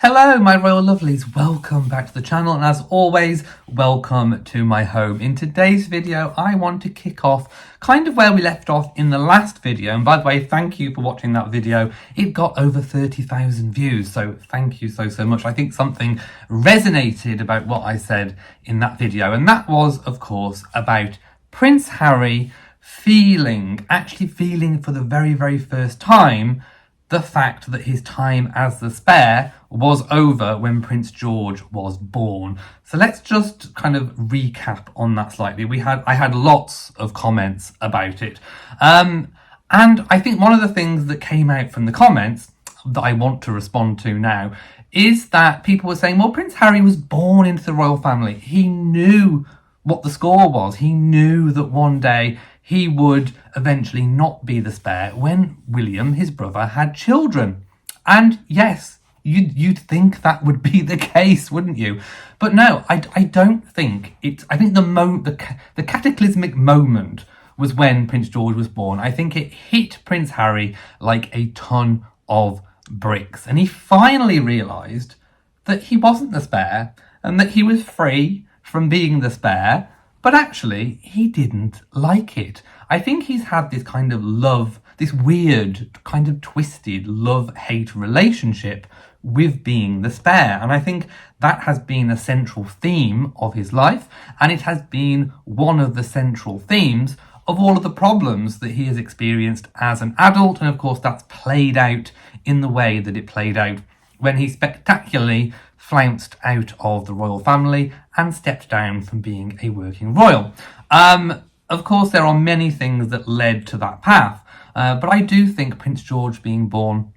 Hello my royal lovelies, welcome back to the channel, and as always, welcome to my home. In today's video I want to kick off kind of where we left off in the last video, and by the way, thank you for watching that video. It got over 30,000 views, so thank you so much. I think something resonated about what I said in that video, and that was of course about Prince Harry actually feeling for the very first time the fact that his time as the spare was over when Prince George was born. So let's just kind of recap on that slightly. I had lots of comments about it. And I think one of the things that came out from the comments that I want to respond to now is that people were saying, well, Prince Harry was born into the royal family. He knew what the score was. He knew that one day he would eventually not be the spare when William, his brother, had children. And yes, you'd think that would be the case, wouldn't you? But no, I don't think it's. I think the cataclysmic moment was when Prince George was born. I think it hit Prince Harry like a ton of bricks, and he finally realised that he wasn't the spare and that he was free from being the spare. But actually, he didn't like it. I think he's had this kind of this weird, kind of twisted love-hate relationship with being the spare. And I think that has been a central theme of his life. And it has been one of the central themes of all of the problems that he has experienced as an adult. And of course, that's played out in the way that it played out when he spectacularly flounced out of the royal family and stepped down from being a working royal. Of course, there are many things that led to that path, but I do think Prince George being born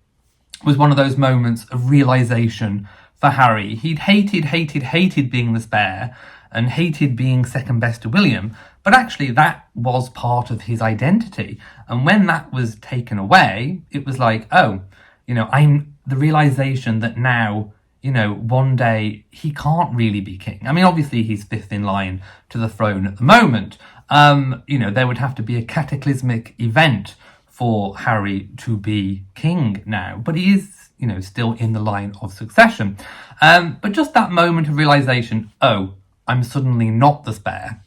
was one of those moments of realisation for Harry. He'd hated being the spare and hated being second best to William, but actually that was part of his identity. And when that was taken away, it was like, oh, I'm the realisation that now, one day he can't really be king. I mean, obviously he's fifth in line to the throne at the moment. There would have to be a cataclysmic event for Harry to be king now, but he is, still in the line of succession. But just that moment of realisation, oh, I'm suddenly not the spare.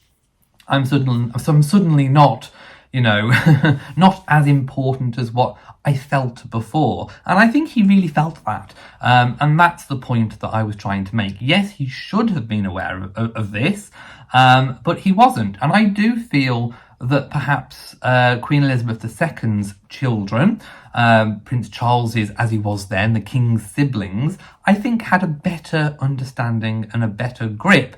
I'm suddenly not, not as important as what I felt before. And I think he really felt that. And that's the point that I was trying to make. Yes, he should have been aware of this, but he wasn't. And I do feel that perhaps Queen Elizabeth II's children, Prince Charles's, as he was then, the king's siblings, I think had a better understanding and a better grip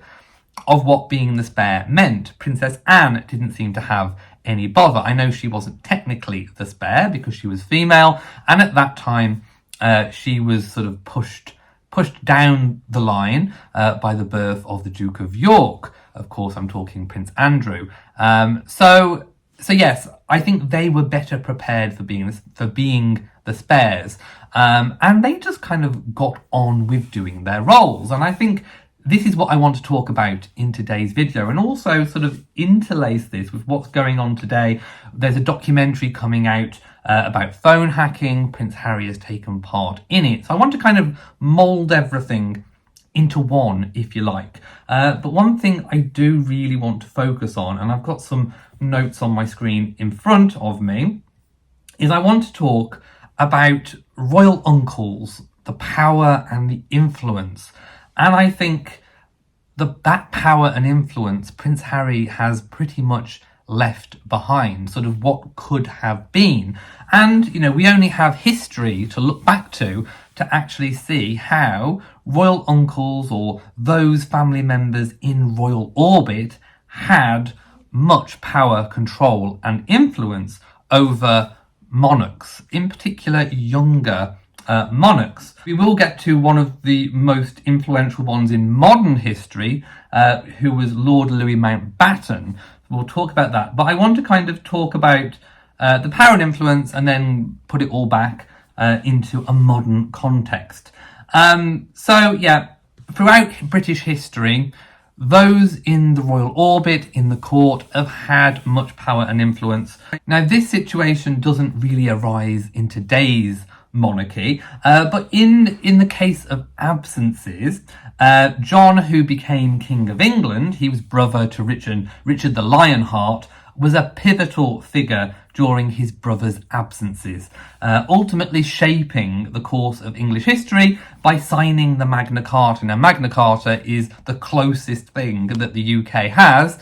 of what being the spare meant. Princess Anne didn't seem to have any bother. I know she wasn't technically the spare because she was female, and at that time she was sort of pushed down the line by the birth of the Duke of York. Of course, I'm talking Prince Andrew. So yes, I think they were better prepared for being the spares, and they just kind of got on with doing their roles. And I think this is what I want to talk about in today's video, and also sort of interlace this with what's going on today. There's a documentary coming out about phone hacking. Prince Harry has taken part in it. So I want to kind of mould everything into one, if you like. But one thing I do really want to focus on, and I've got some notes on my screen in front of me, is I want to talk about royal uncles, the power and the influence. And I think that power and influence Prince Harry has pretty much left behind, sort of what could have been. And, we only have history to look back to actually see how royal uncles or those family members in royal orbit had much power, control and influence over monarchs, in particular younger monarchs. We will get to one of the most influential ones in modern history, who was Lord Louis Mountbatten. We'll talk about that. But I want to kind of talk about the power and influence and then put it all back into a modern context. So yeah, throughout British history, those in the royal orbit, in the court, have had much power and influence. Now, this situation doesn't really arise in today's monarchy. But in the case of absences, John, who became King of England, he was brother to Richard the Lionheart, was a pivotal figure during his brother's absences, ultimately shaping the course of English history by signing the Magna Carta. Now, Magna Carta is the closest thing that the UK has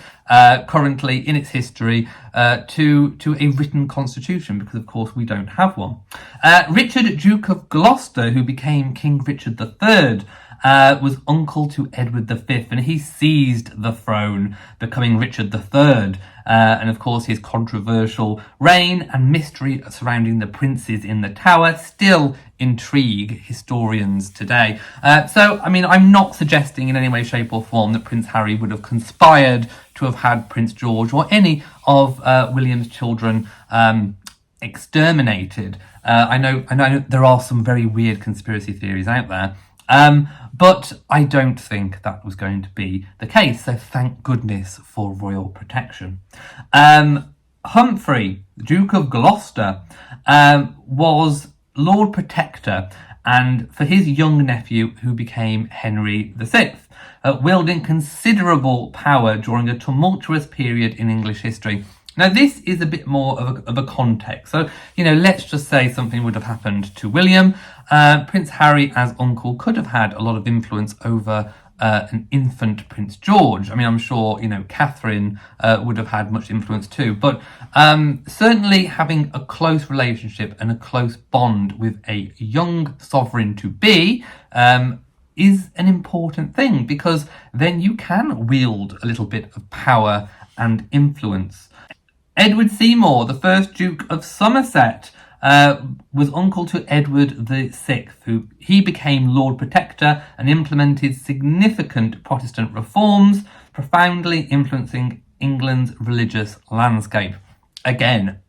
currently in its history to a written constitution, because of course we don't have one. Richard, Duke of Gloucester, who became King Richard III, was uncle to Edward V, and he seized the throne, becoming Richard III. And of course his controversial reign and mystery surrounding the princes in the Tower still intrigue historians today. So, I mean, I'm not suggesting in any way, shape or form that Prince Harry would have conspired to have had Prince George or any of William's children exterminated. I know there are some very weird conspiracy theories out there. But I don't think that was going to be the case, so thank goodness for royal protection. Humphrey, Duke of Gloucester, was Lord Protector, and for his young nephew, who became Henry VI, wielding considerable power during a tumultuous period in English history. Now, this is a bit more of a context. So, let's just say something would have happened to William. Prince Harry, as uncle, could have had a lot of influence over an infant Prince George. I mean, I'm sure, Catherine would have had much influence too. But certainly having a close relationship and a close bond with a young sovereign-to-be is an important thing, because then you can wield a little bit of power and influence. Edward Seymour, the first Duke of Somerset, was uncle to Edward VI, who he became Lord Protector and implemented significant Protestant reforms, profoundly influencing England's religious landscape. Again,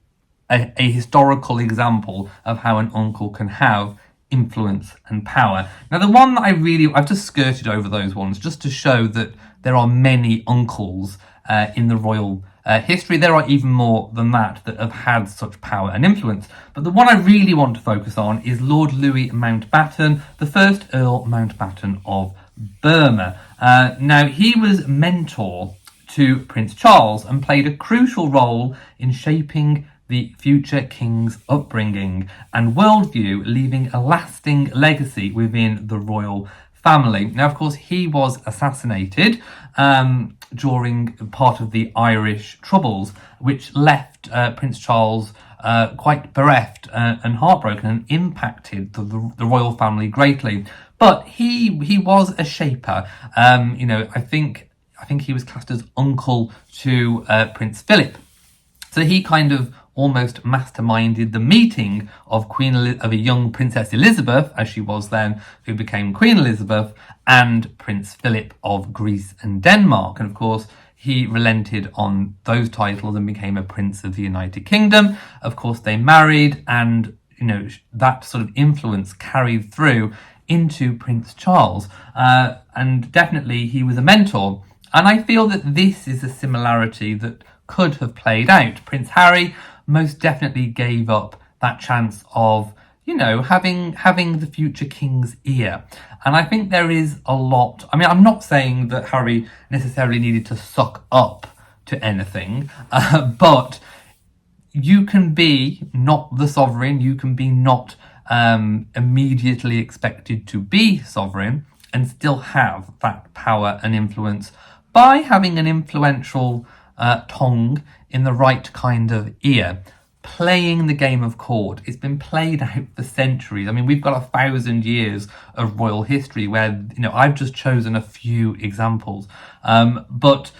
a historical example of how an uncle can have influence and power. Now, the one that I've just skirted over those ones just to show that there are many uncles in the royal history. There are even more than that have had such power and influence. But the one I really want to focus on is Lord Louis Mountbatten, the first Earl Mountbatten of Burma. Now, he was mentor to Prince Charles and played a crucial role in shaping the future king's upbringing and worldview, leaving a lasting legacy within the royal family. Now, of course, he was assassinated during part of the Irish Troubles, which left Prince Charles quite bereft and heartbroken, and impacted the royal family greatly. But he was a shaper. I think he was classed as uncle to Prince Philip. So he kind of almost masterminded the meeting of of a young Princess Elizabeth, as she was then, who became Queen Elizabeth, and Prince Philip of Greece and Denmark. And of course, he relented on those titles and became a Prince of the United Kingdom. Of course, they married, and that sort of influence carried through into Prince Charles. And definitely he was a mentor. And I feel that this is a similarity that could have played out. Prince Harry most definitely gave up that chance of, having the future king's ear. And I think there is a lot. I mean, I'm not saying that Harry necessarily needed to suck up to anything, but you can be not the sovereign, you can be not immediately expected to be sovereign and still have that power and influence by having an influential tongue in the right kind of ear. Playing the game of court. It's been played out for centuries. I mean, we've got 1,000 years of royal history where, I've just chosen a few examples. But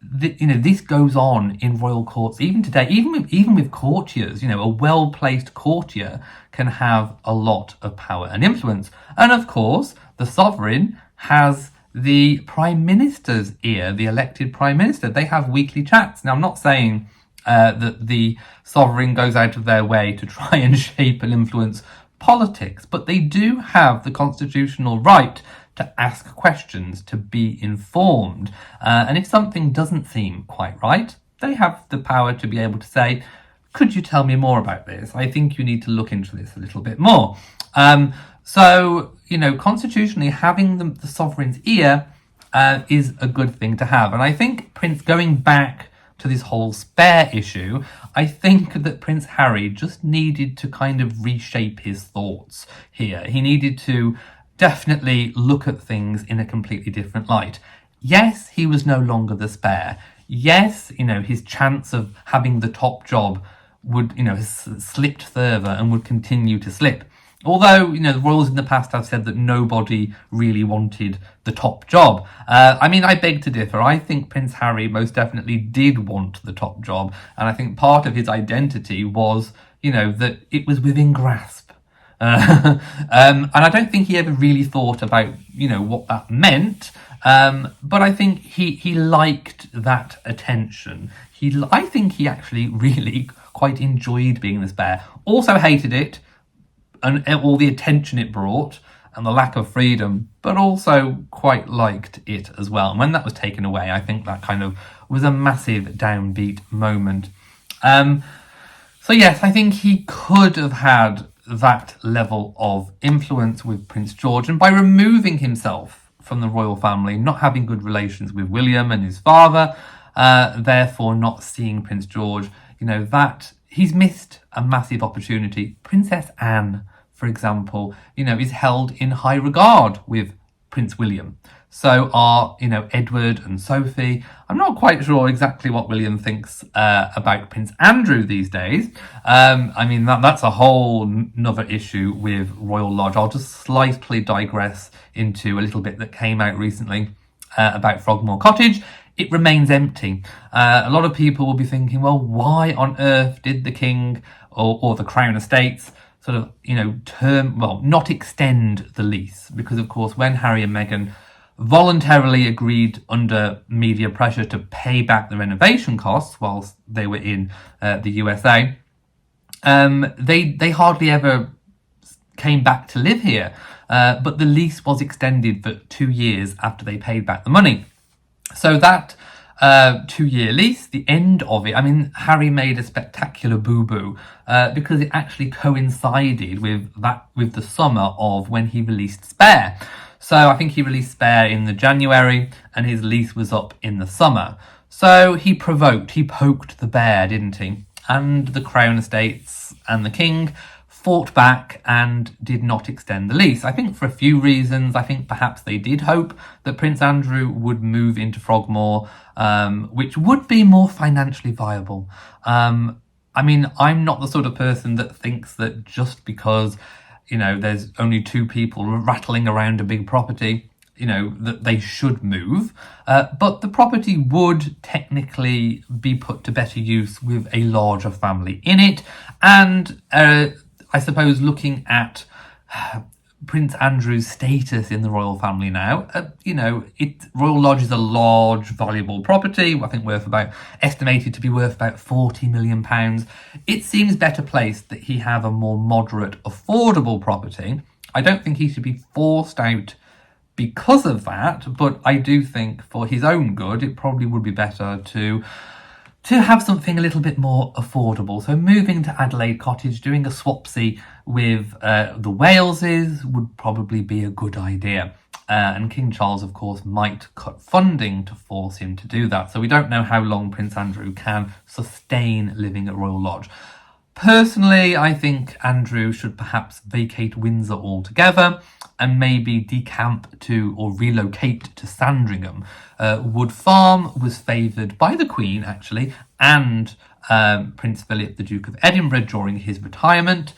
this goes on in royal courts even today, even with courtiers. A well-placed courtier can have a lot of power and influence. And of course, the sovereign has the Prime Minister's ear, the elected Prime Minister. They have weekly chats. Now, I'm not saying that the sovereign goes out of their way to try and shape and influence politics, but they do have the constitutional right to ask questions, to be informed. And if something doesn't seem quite right, they have the power to be able to say, could you tell me more about this? I think you need to look into this a little bit more. So, constitutionally, having the sovereign's ear is a good thing to have. And I think Prince, going back to this whole spare issue, I think that Prince Harry just needed to kind of reshape his thoughts here. He needed to definitely look at things in a completely different light. Yes, he was no longer the spare. Yes, his chance of having the top job would, has slipped further and would continue to slip. Although, the royals in the past have said that nobody really wanted the top job. I beg to differ. I think Prince Harry most definitely did want the top job. And I think part of his identity was, that it was within grasp. And I don't think he ever really thought about, what that meant. But I think he liked that attention. I think he actually really quite enjoyed being the spare. Also hated it, and all the attention it brought and the lack of freedom, but also quite liked it as well. And when that was taken away, I think that kind of was a massive downbeat moment. So yes, I think he could have had that level of influence with Prince George, and by removing himself from the royal family, not having good relations with William and his father, therefore not seeing Prince George, that he's missed a massive opportunity. Princess Anne, for example, is held in high regard with Prince William. So are, Edward and Sophie. I'm not quite sure exactly what William thinks about Prince Andrew these days. That's a whole nother issue with Royal Lodge. I'll just slightly digress into a little bit that came out recently about Frogmore Cottage. It remains empty. A lot of people will be thinking, well, why on earth did the king or the Crown Estates sort of, not extend the lease? Because, of course, when Harry and Meghan voluntarily agreed under media pressure to pay back the renovation costs whilst they were in the USA, they hardly ever came back to live here. But the lease was extended for 2 years after they paid back the money. So that 2-year lease, the end of it, Harry made a spectacular boo-boo because it actually coincided with the summer of when he released Spare. So I think he released Spare in the January and his lease was up in the summer. So he poked the bear, didn't he? And the Crown Estates and the King fought back and did not extend the lease. I think for a few reasons. I think perhaps they did hope that Prince Andrew would move into Frogmore, which would be more financially viable. I'm not the sort of person that thinks that just because, there's only 2 people rattling around a big property, that they should move. But the property would technically be put to better use with a larger family in it. And I suppose looking at Prince Andrew's status in the royal family now, Royal Lodge is a large, valuable property. I think estimated to be worth about £40 million. It seems better placed that he have a more moderate, affordable property. I don't think he should be forced out because of that, but I do think for his own good, it probably would be better to have something a little bit more affordable. So moving to Adelaide Cottage, doing a swapsy with the Waleses would probably be a good idea. And King Charles, of course, might cut funding to force him to do that. So we don't know how long Prince Andrew can sustain living at Royal Lodge. Personally, I think Andrew should perhaps vacate Windsor altogether and maybe decamp to or relocate to Sandringham. Wood Farm was favoured by the Queen, actually, and Prince Philip, the Duke of Edinburgh, during his retirement.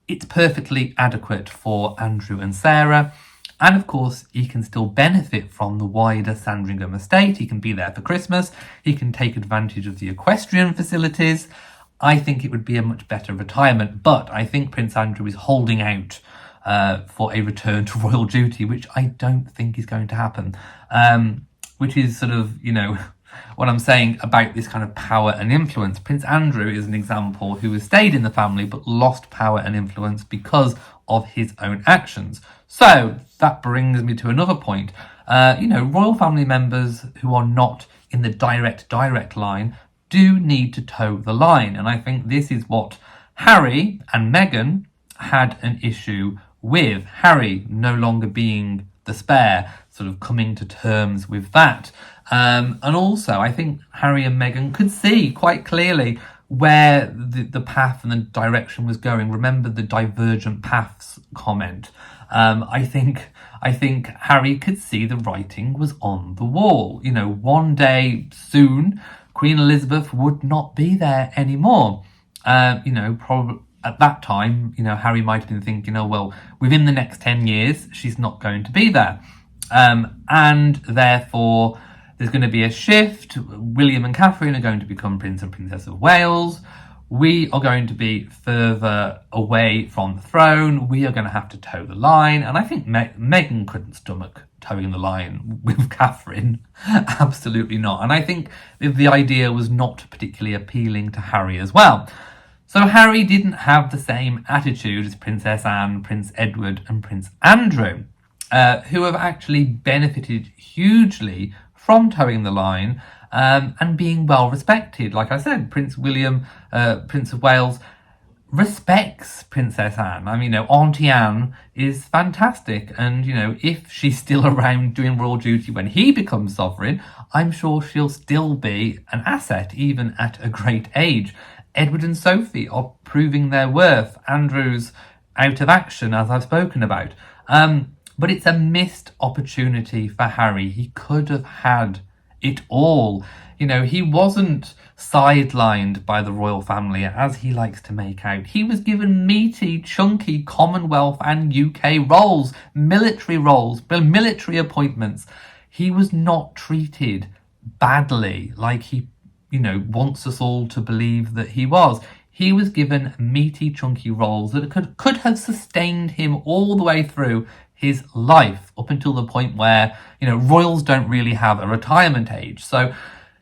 It's perfectly adequate for Andrew and Sarah. And of course, he can still benefit from the wider Sandringham estate. He can be there for Christmas. He can take advantage of the equestrian facilities. I think it would be a much better retirement, but I think Prince Andrew is holding out for a return to royal duty, which I don't think is going to happen. Which is sort of, what I'm saying about this kind of power and influence. Prince Andrew is an example who has stayed in the family but lost power and influence because of his own actions. So that brings me to another point. Royal family members who are not in the direct line do need to toe the line. And I think this is what Harry and Meghan had an issue with. Harry no longer being the spare, sort of coming to terms with that. And also, I think Harry and Meghan could see quite clearly where the path and the direction was going. Remember the divergent paths comment. I think Harry could see the writing was on the wall. You know, one day soon, Queen Elizabeth would not be there anymore. You know, probably at that time, you know, Harry might have been thinking, oh, well, within the next 10 years, she's not going to be there. And therefore, there's going to be a shift. William and Catherine are going to become Prince and Princess of Wales. We are going to be further away from the throne. We are going to have to toe the line. And I think Meghan couldn't stomach towing the line with Catherine. Absolutely not. And I think the idea was not particularly appealing to Harry as well. So Harry didn't have the same attitude as Princess Anne, Prince Edward and Prince Andrew, who have actually benefited hugely from towing the line and being well respected. Like I said, Prince William, Prince of Wales, respects Princess Anne. I mean, you know, Auntie Anne is fantastic. And, you know, if she's still around doing royal duty when he becomes sovereign, I'm sure she'll still be an asset, even at a great age. Edward and Sophie are proving their worth. Andrew's out of action, as I've spoken about. But it's a missed opportunity for Harry. He could have had it all. You know, he wasn't sidelined by the royal family, as he likes to make out. He was given meaty, chunky Commonwealth and UK roles, military appointments. He was not treated badly like he, you know, wants us all to believe that he was. He was given meaty, chunky roles that could have sustained him all the way through his life, up until the point where, you know, royals don't really have a retirement age. So,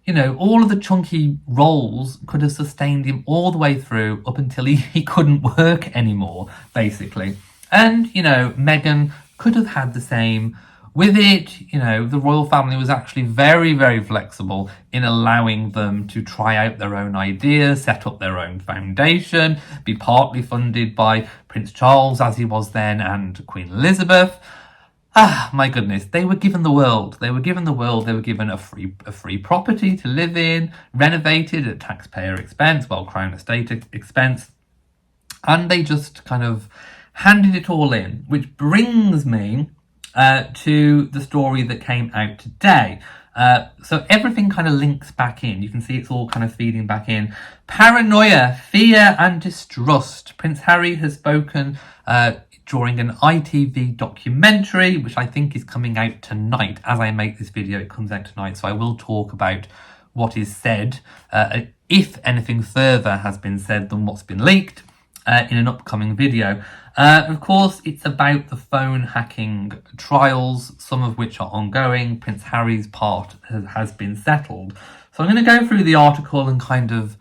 you know, all of the chunky roles could have sustained him all the way through up until he couldn't work anymore, basically. And, you know, Meghan could have had the same. With it, you know, the royal family was actually very, very flexible in allowing them to try out their own ideas, set up their own foundation, be partly funded by Prince Charles, as he was then, and Queen Elizabeth. Ah, my goodness, they were given the world. They were given a free property to live in, renovated at taxpayer expense, well, Crown Estate expense. And they just kind of handed it all in, which brings me to the story that came out today. So everything kind of links back in. You can see it's all kind of feeding back in. Paranoia, fear and distrust. Prince Harry has spoken during an ITV documentary, which I think is coming out tonight. As I make this video, it comes out tonight. So I will talk about what is said, if anything further has been said than what's been leaked, in an upcoming video. Of course, it's about the phone hacking trials, some of which are ongoing. Prince Harry's part has been settled. So I'm going to go through the article and kind of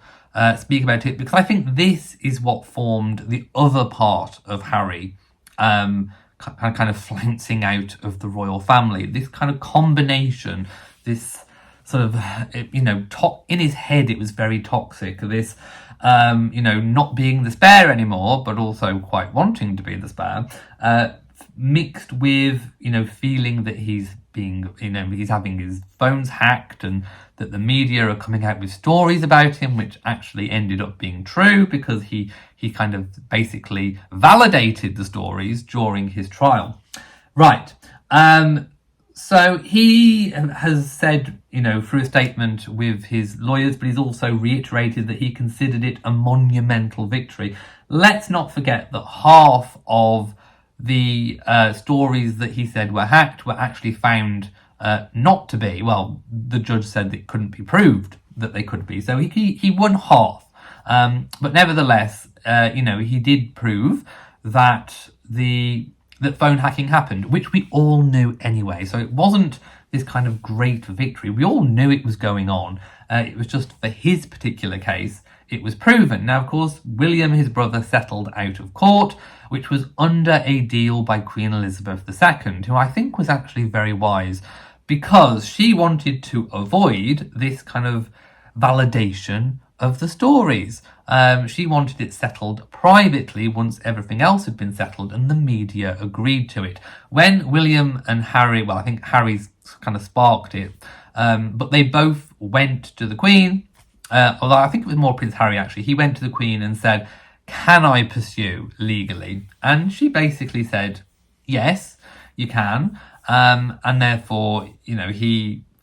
speak about it, because I think this is what formed the other part of Harry kind of flouncing out of the royal family. This kind of combination, this sort of, you know, in his head it was very toxic. This you know, not being the spare anymore, but also quite wanting to be the spare, mixed with, you know, feeling that he's being, you know, he's having his phones hacked, and that the media are coming out with stories about him, which actually ended up being true, because he kind of basically validated the stories during his trial. Right. So he has said, you know, through a statement with his lawyers, but he's also reiterated that he considered it a monumental victory. Let's not forget that half of the stories that he said were hacked were actually found not to be. Well, the judge said it couldn't be proved that they could be. So he won half. But nevertheless, you know, he did prove that that phone hacking happened, which we all knew anyway. So it wasn't this kind of great victory. We all knew it was going on. It was just for his particular case, it was proven. Now, of course, William, his brother, settled out of court, which was under a deal by Queen Elizabeth II, who I think was actually very wise, because she wanted to avoid this kind of validation of the stories. She wanted it settled privately once everything else had been settled, and the media agreed to it. When William and Harry, well, I think Harry's kind of sparked it, but they both went to the Queen, although I think it was more Prince Harry actually. He went to the Queen and said, "Can I pursue legally?" And she basically said, "Yes, you can." And therefore,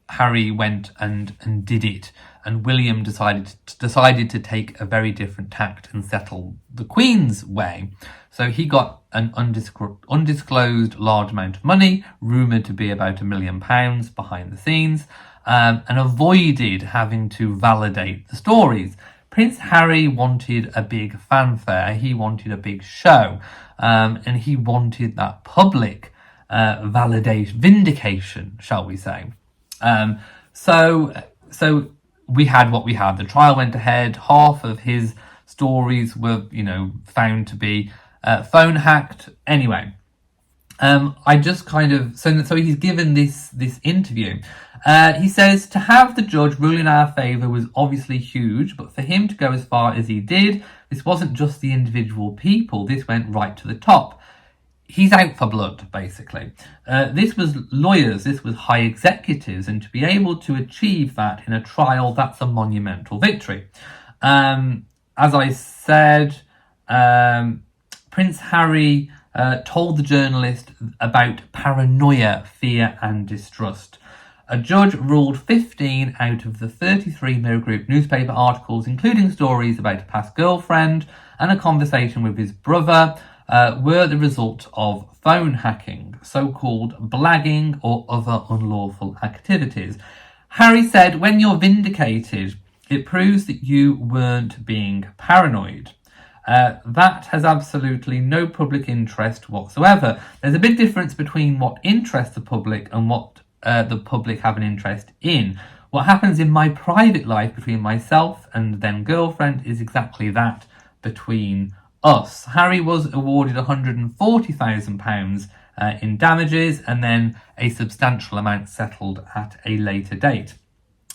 Harry went and did it, and William decided to take a very different tact and settle the Queen's way. So he got an undisclosed large amount of money, rumoured to be about £1 million behind the scenes, and avoided having to validate the stories. Prince Harry wanted a big fanfare, he wanted a big show, and he wanted that public vindication, shall we say. So we had what we had. The trial went ahead. Half of his stories were, found to be phone hacked. Anyway, I just kind of so he's given this interview. He says, "To have the judge rule in our favour was obviously huge, but for him to go as far as he did, this wasn't just the individual people. This went right to the top. He's out for blood, basically. This was lawyers, this was high executives, and to be able to achieve that in a trial, that's a monumental victory." As I said, Prince Harry told the journalist about paranoia, fear and distrust. A judge ruled 15 out of the 33 Mirror Group newspaper articles, including stories about a past girlfriend and a conversation with his brother, were the result of phone hacking, so-called blagging or other unlawful activities. Harry said, "When you're vindicated, it proves that you weren't being paranoid. That has absolutely no public interest whatsoever. There's a big difference between what interests the public and what the public have an interest in. What happens in my private life between myself and then girlfriend is exactly that between us." Harry was awarded £140,000 in damages, and then a substantial amount settled at a later date.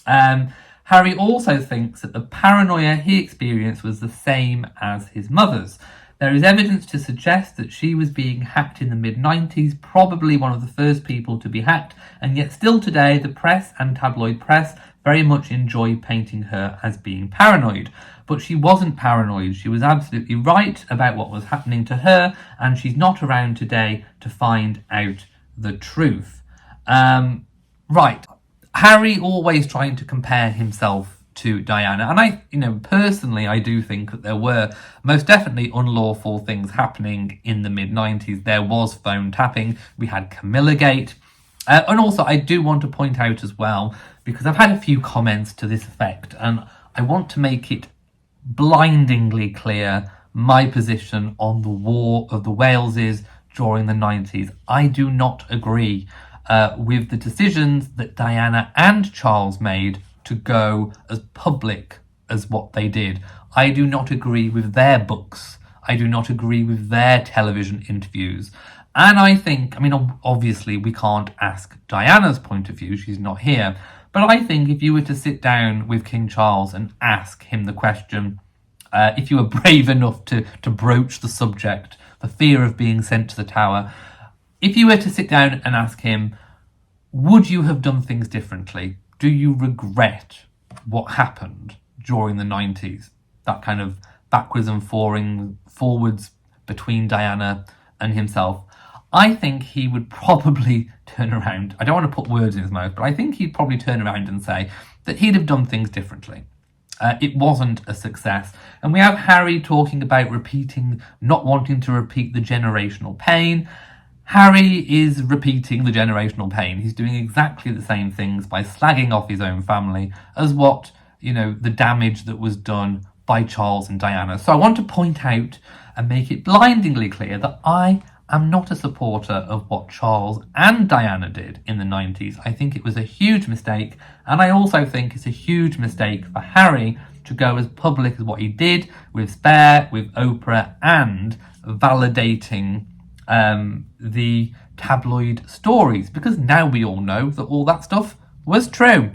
Harry also thinks that the paranoia he experienced was the same as his mother's. There is evidence to suggest that she was being hacked in the mid-90s, probably one of the first people to be hacked, and yet still today the press and tabloid press very much enjoy painting her as being paranoid. But she wasn't paranoid. She was absolutely right about what was happening to her, and she's not around today to find out the truth. Right. Harry always trying to compare himself to Diana, and I personally, I do think that there were most definitely unlawful things happening in the mid-90s. There was phone tapping, we had Camilla Gate, and also I do want to point out as well, because I've had a few comments to this effect, and I want to make it blindingly clear my position on the War of the Waleses during the 90s. I do not agree with the decisions that Diana and Charles made to go as public as what they did. I do not agree with their books. I do not agree with their television interviews. And I think, obviously we can't ask Diana's point of view, she's not here, but I think if you were to sit down with King Charles and ask him the question, if you were brave enough to broach the subject, the fear of being sent to the Tower, if you were to sit down and ask him, would you have done things differently? Do you regret what happened during the 90s? That kind of backwards and forwards between Diana and himself. I think he would probably turn around. I don't want to put words in his mouth, but I think he'd probably turn around and say that he'd have done things differently. It wasn't a success. And we have Harry talking about not wanting to repeat the generational pain. Harry is repeating the generational pain. He's doing exactly the same things by slagging off his own family as what, the damage that was done by Charles and Diana. So I want to point out and make it blindingly clear that I am not a supporter of what Charles and Diana did in the 90s. I think it was a huge mistake, and I also think it's a huge mistake for Harry to go as public as what he did with Spare, with Oprah, and validating the tabloid stories, because now we all know that all that stuff was true.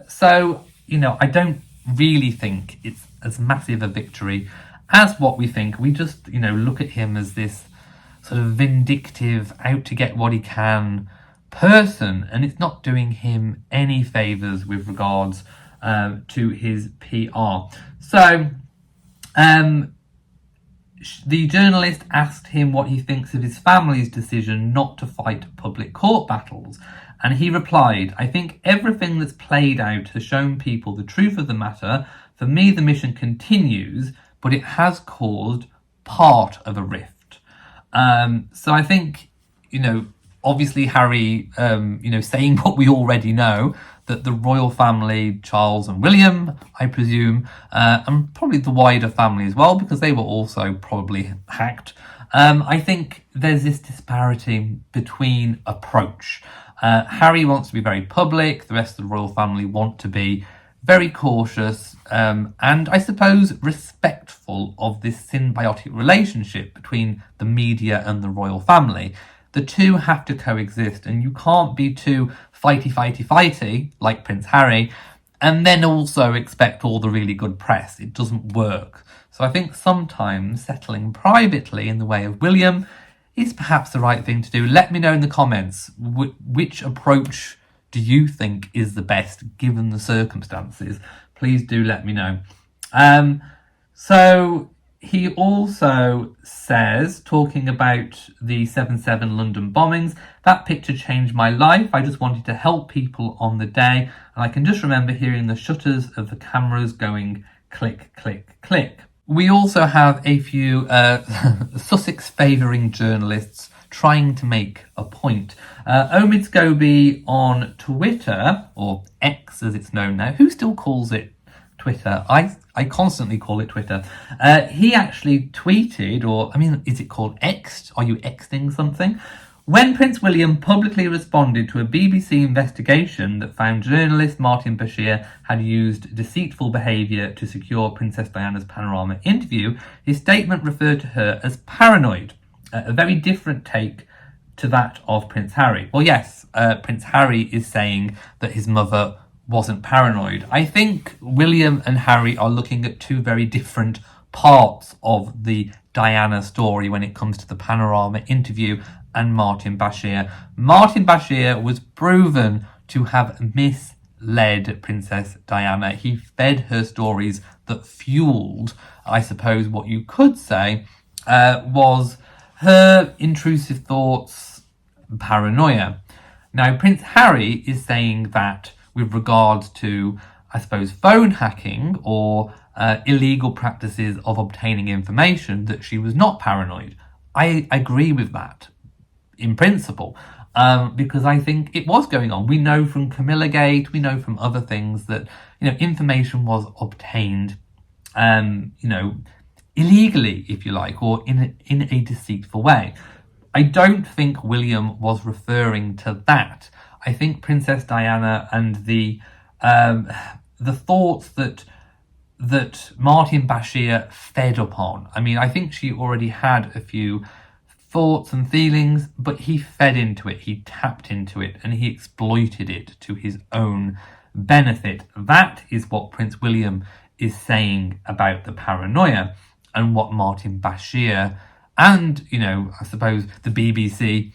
So I don't really think it's as massive a victory as what we think. We just, look at him as this sort of vindictive, out to get what he can person, and it's not doing him any favours with regards to his PR. So, the journalist asked him what he thinks of his family's decision not to fight public court battles, and he replied, "I think everything that's played out has shown people the truth of the matter. For me, the mission continues, but it has caused part of a rift." So I think, obviously Harry, saying what we already know, that the royal family, Charles and William, I presume, and probably the wider family as well, because they were also probably hacked. I think there's this disparity between approach. Harry wants to be very public, the rest of the royal family want to be very cautious, and I suppose respectful of this symbiotic relationship between the media and the royal family. The two have to coexist, and you can't be too fighty like Prince Harry and then also expect all the really good press. It doesn't work. So I think sometimes settling privately in the way of William is perhaps the right thing to do. Let me know in the comments which approach do you think is the best given the circumstances. Please do let me know. So he also says, talking about the 7/7 London bombings, "That picture changed my life. I just wanted to help people on the day, and I can just remember hearing the shutters of the cameras going click, click, click." We also have a few Sussex favouring journalists trying to make a point. Omid Scobie on Twitter, or X as it's known now. Who still calls it Twitter? I constantly call it Twitter. He actually tweeted, is it called X'd? Are you X'ing something? "When Prince William publicly responded to a BBC investigation that found journalist Martin Bashir had used deceitful behaviour to secure Princess Diana's Panorama interview, his statement referred to her as paranoid, a very different take to that of Prince Harry." Well, yes, Prince Harry is saying that his mother wasn't paranoid. I think William and Harry are looking at two very different parts of the Diana story when it comes to the Panorama interview and Martin Bashir. Martin Bashir was proven to have misled Princess Diana. He fed her stories that fueled, I suppose what you could say, was her intrusive thoughts, paranoia. Now, Prince Harry is saying that with regards to, I suppose, phone hacking or illegal practices of obtaining information, that she was not paranoid. I agree with that in principle, because I think it was going on. We know from Camilla Gate, we know from other things that, information was obtained, illegally, if you like, or in a deceitful way. I don't think William was referring to that. I think Princess Diana and the thoughts that Martin Bashir fed upon. I think she already had a few thoughts and feelings, but he fed into it, he tapped into it, and he exploited it to his own benefit. That is what Prince William is saying about the paranoia, and what Martin Bashir and, I suppose the BBC,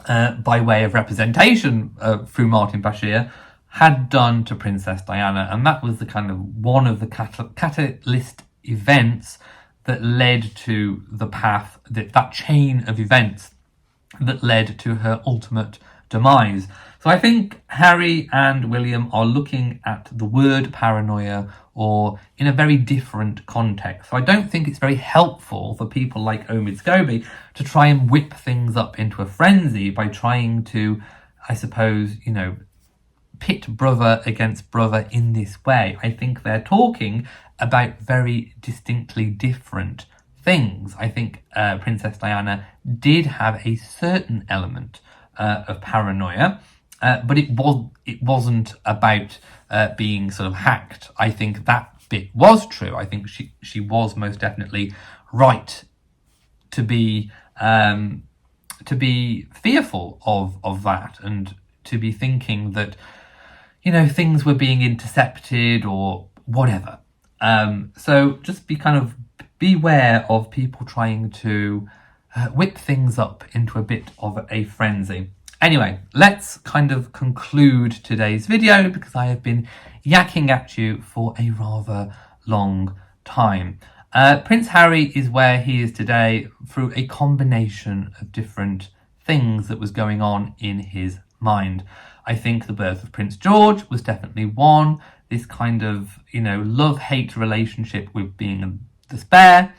by way of representation through Martin Bashir, had done to Princess Diana. And that was the kind of one of the catalyst events that led to the path, that chain of events that led to her ultimate demise. So I think Harry and William are looking at the word paranoia, or in a very different context. So I don't think it's very helpful for people like Omid Scobie to try and whip things up into a frenzy by trying to, I suppose, pit brother against brother in this way. I think they're talking about very distinctly different things. I think Princess Diana did have a certain element of paranoia, but it wasn't about being sort of hacked. I think that bit was true. I think she was most definitely right to be fearful of that, and to be thinking that, things were being intercepted or whatever. So just beware of people trying to whip things up into a bit of a frenzy. Anyway, let's kind of conclude today's video because I have been yakking at you for a rather long time. Prince Harry is where he is today through a combination of different things that was going on in his mind. I think the birth of Prince George was definitely one. This kind of, love-hate relationship with being in despair,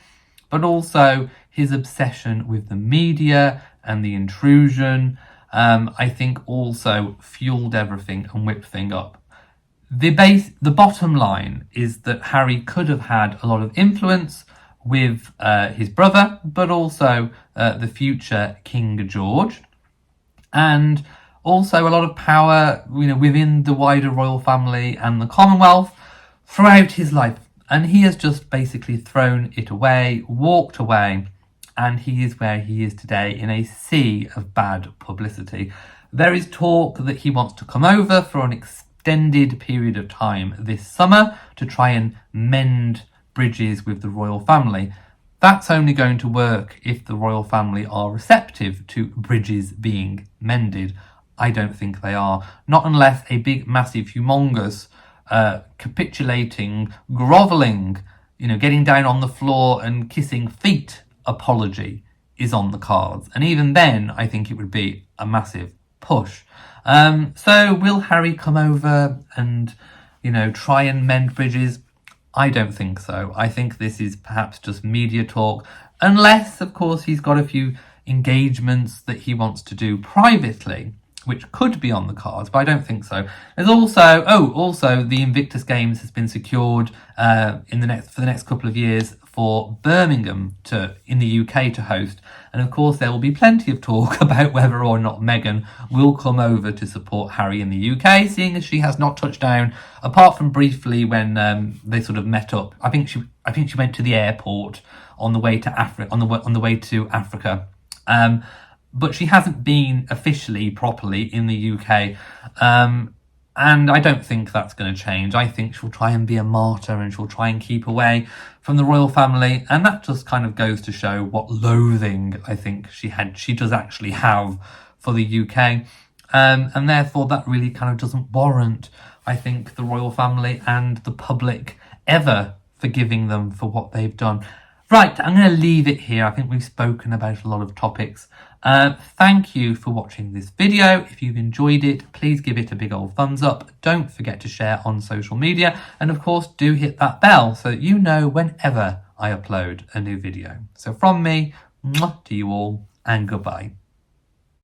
but also his obsession with the media and the intrusion, I think also fueled everything and whipped things up. The bottom line is that Harry could have had a lot of influence with his brother, but also the future King George, and also a lot of power, within the wider royal family and the Commonwealth throughout his life. And he has just basically thrown it away, walked away, and he is where he is today in a sea of bad publicity. There is talk that he wants to come over for an extended period of time this summer to try and mend bridges with the royal family. That's only going to work if the royal family are receptive to bridges being mended. I don't think they are. Not unless a big, massive, humongous, capitulating, grovelling, getting down on the floor and kissing feet apology is on the cards. And even then, I think it would be a massive push. So will Harry come over and, try and mend bridges? I don't think so. I think this is perhaps just media talk, unless, of course, he's got a few engagements that he wants to do privately, which could be on the cards, but I don't think so. There's also the Invictus Games has been secured for the next couple of years for Birmingham in the UK to host, and of course there will be plenty of talk about whether or not Meghan will come over to support Harry in the UK, seeing as she has not touched down apart from briefly when they sort of met up. I think she went to the airport on the way to Africa. But she hasn't been officially, properly in the UK. And I don't think that's going to change. I think she'll try and be a martyr and she'll try and keep away from the royal family. And that just kind of goes to show what loathing I think she does actually have for the UK. And therefore that really kind of doesn't warrant, I think, the royal family and the public ever forgiving them for what they've done. Right, I'm going to leave it here. I think we've spoken about a lot of topics. Thank you for watching this video. If you've enjoyed it, please give it a big old thumbs up. Don't forget to share on social media. And of course, do hit that bell so that you know whenever I upload a new video. So from me, mwah, to you all, and goodbye.